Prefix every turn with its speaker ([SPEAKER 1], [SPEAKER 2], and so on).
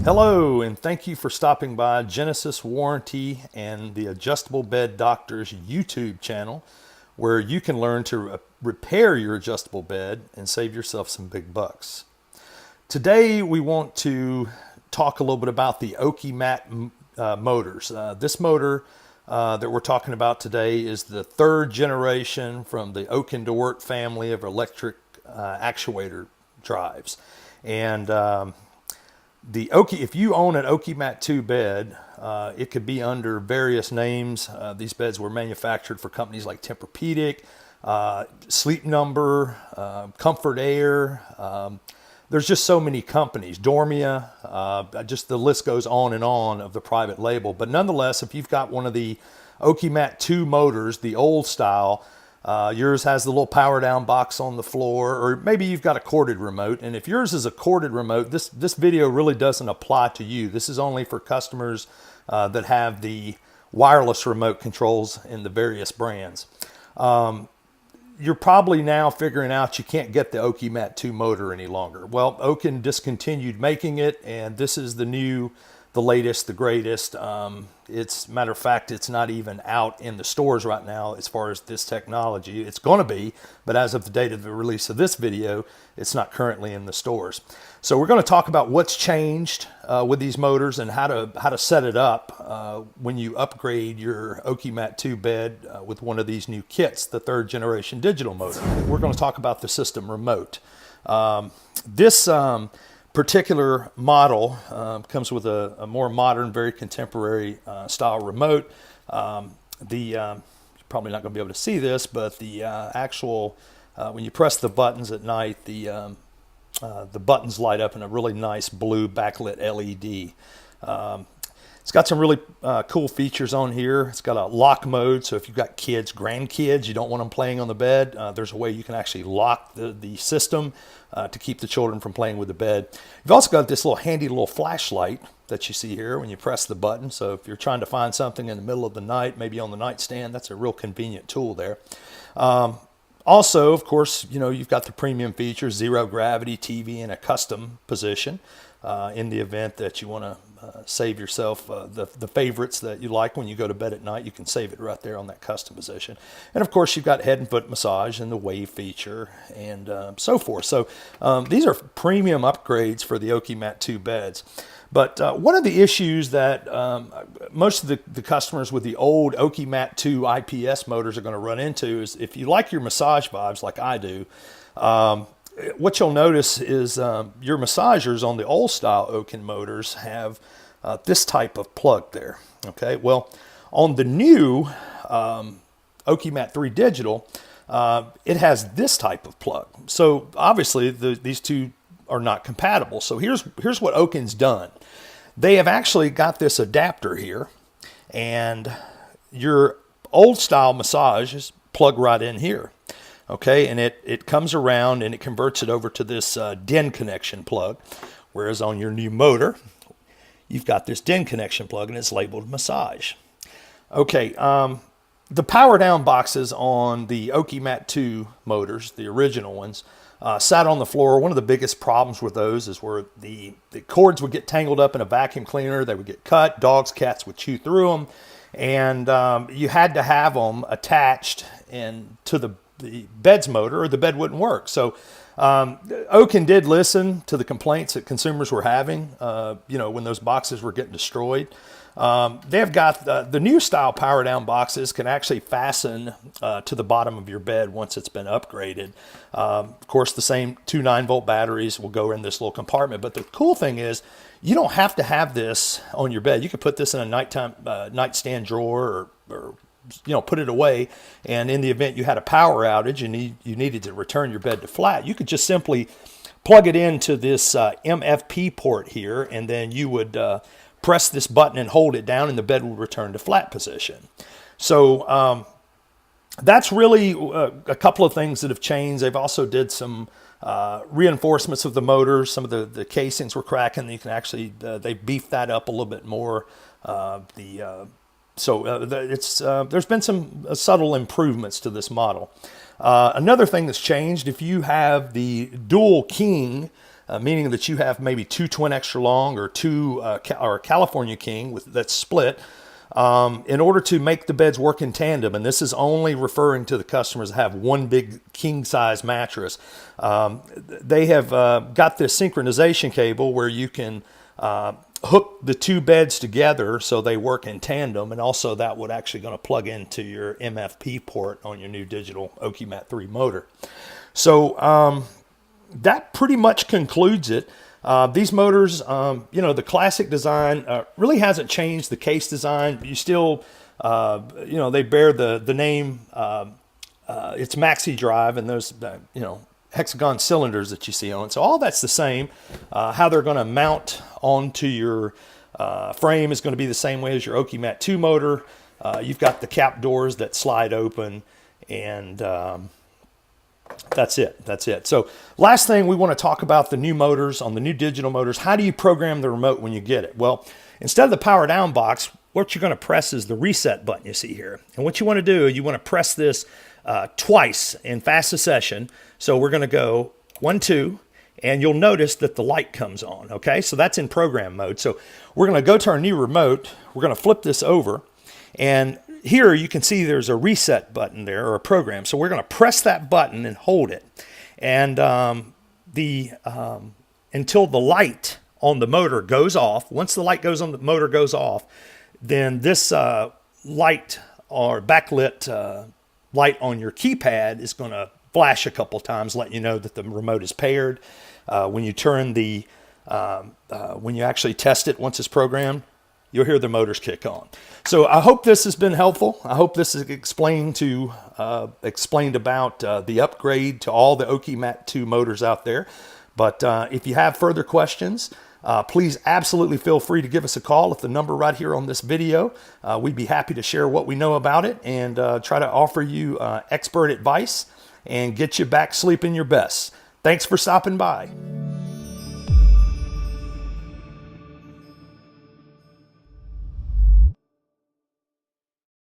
[SPEAKER 1] Hello, and thank you for stopping by Genesis Warranty and the Adjustable Bed Doctor's YouTube channel, where you can learn to repair your adjustable bed and save yourself some big bucks. Today, we want to talk a little bit about the Okimat motors. This motor that we're talking about today is the third generation from the Okimat family of electric actuator drives. And if you own an Okimat 2 bed, it could be under various names. These beds were manufactured for companies like Tempurpedic, Sleep Number, Comfort Air. There's just so many companies, Dormia, just the list goes on and on of the private label. But nonetheless, if you've got one of the Okimat 2 motors, the old style, yours has the little power down box on the floor, or maybe you've got a corded remote. And if yours is a corded remote, this video really doesn't apply to you. This is only for customers that have the wireless remote controls in the various brands. You're probably now figuring out you can't get the Okimat 2 motor any longer. Well, Okin discontinued making it, and this is the new, the latest, the greatest. Matter of fact, it's not even out in the stores right now as far as this technology. It's going to be, but as of the date of the release of this video, it's not currently in the stores. So we're going to talk about what's changed with these motors and how to set it up when you upgrade your Okimat 2 bed with one of these new kits, the third generation digital motor. We're going to talk about the system remote. This particular model comes with a more modern, very contemporary style remote. You're probably not going to be able to see this, but the actual, when you press the buttons at night, the buttons light up in a really nice blue backlit LED. It's got some really cool features on here. It's got a lock mode, so if you've got kids, grandkids, you don't want them playing on the bed, there's a way you can actually lock the system to keep the children from playing with the bed. You've also got this little handy little flashlight that you see here when you press the button. So if you're trying to find something in the middle of the night, maybe on the nightstand, that's a real convenient tool there. Also, of course, you've got the premium features, zero gravity TV in a custom position. In the event that you want to save yourself the favorites that you like when you go to bed at night, you can save it right there on that custom position. And of course, you've got head and foot massage and the wave feature and so forth. So these are premium upgrades for the Okimat 2 beds. But one of the issues that most of the customers with the old Okimat 2 IPS motors are going to run into is if you like your massage vibes like I do, what you'll notice is your massagers on the old style Okin motors have this type of plug there. Okay, well, on the new Okimat 3 digital, it has this type of plug. So obviously these two are not compatible. So here's what Okin's done. They have actually got this adapter here, and your old style massage is plugged right in here. Okay, and it comes around and it converts it over to this DIN connection plug, whereas on your new motor, you've got this DIN connection plug and it's labeled massage. Okay, the power down boxes on the Okimat 2 motors, the original ones, sat on the floor. One of the biggest problems with those is where the cords would get tangled up in a vacuum cleaner, they would get cut, dogs, cats would chew through them, and you had to have them attached to the bed's motor or the bed wouldn't work. So Okin did listen to the complaints that consumers were having, when those boxes were getting destroyed. They've got the new style power down boxes can actually fasten to the bottom of your bed once it's been upgraded. Of course, the same 2 9-volt batteries will go in this little compartment. But the cool thing is you don't have to have this on your bed. You could put this in a nightstand drawer or put it away, and in the event you had a power outage and you needed to return your bed to flat, you could just simply plug it into this MFP port here, and then you would press this button and hold it down, and the bed will return to flat position. So that's really a couple of things that have changed. They've also did some reinforcements of the motors. Some of the casings were cracking. You can actually they beefed that up a little bit more. There's been some subtle improvements to this model. Another thing that's changed, if you have the dual king meaning that you have maybe 2 twin extra long or or a California king that's split. In order to make the beds work in tandem, and this is only referring to the customers that have one big king size mattress, they have got this synchronization cable where you can hook the 2 beds together so they work in tandem, and also that would actually going to plug into your MFP port on your new digital Okimat 3 motor. So that pretty much concludes it. These motors, the classic design really hasn't changed. The case design, you still, they bear the name. It's Maxidrive, and those, hexagon cylinders that you see on it. So all that's the same. How they're going to mount onto your frame is going to be the same way as your Okimat 2 motor. You've got the cap doors that slide open, and that's it. So last thing, we want to talk about the new motors. On the new digital motors, how do you program the remote when you get it? Well, instead of the power down box, what you're going to press is the reset button you see here. And what you want to do, you want to press this twice in fast succession. So we're going to go 1, 2, and you'll notice that the light comes on. Okay, so that's in program mode. So we're going to go to our new remote. We're going to flip this over, and here you can see there's a reset button there, or a program. So we're going to press that button and hold it, and until the light on the motor goes off. Once the light goes on, the motor goes off, then this light or backlit light on your keypad is going to flash a couple times, letting you know that the remote is paired. When you turn the, when you actually test it, once it's programmed, you'll hear the motors kick on. So I hope this has been helpful. I hope this is explained about the upgrade to all the Okimat 2 motors out there. But if you have further questions, please absolutely feel free to give us a call at the number right here on this video. We'd be happy to share what we know about it and try to offer you expert advice and get you back sleeping your best. Thanks for stopping by.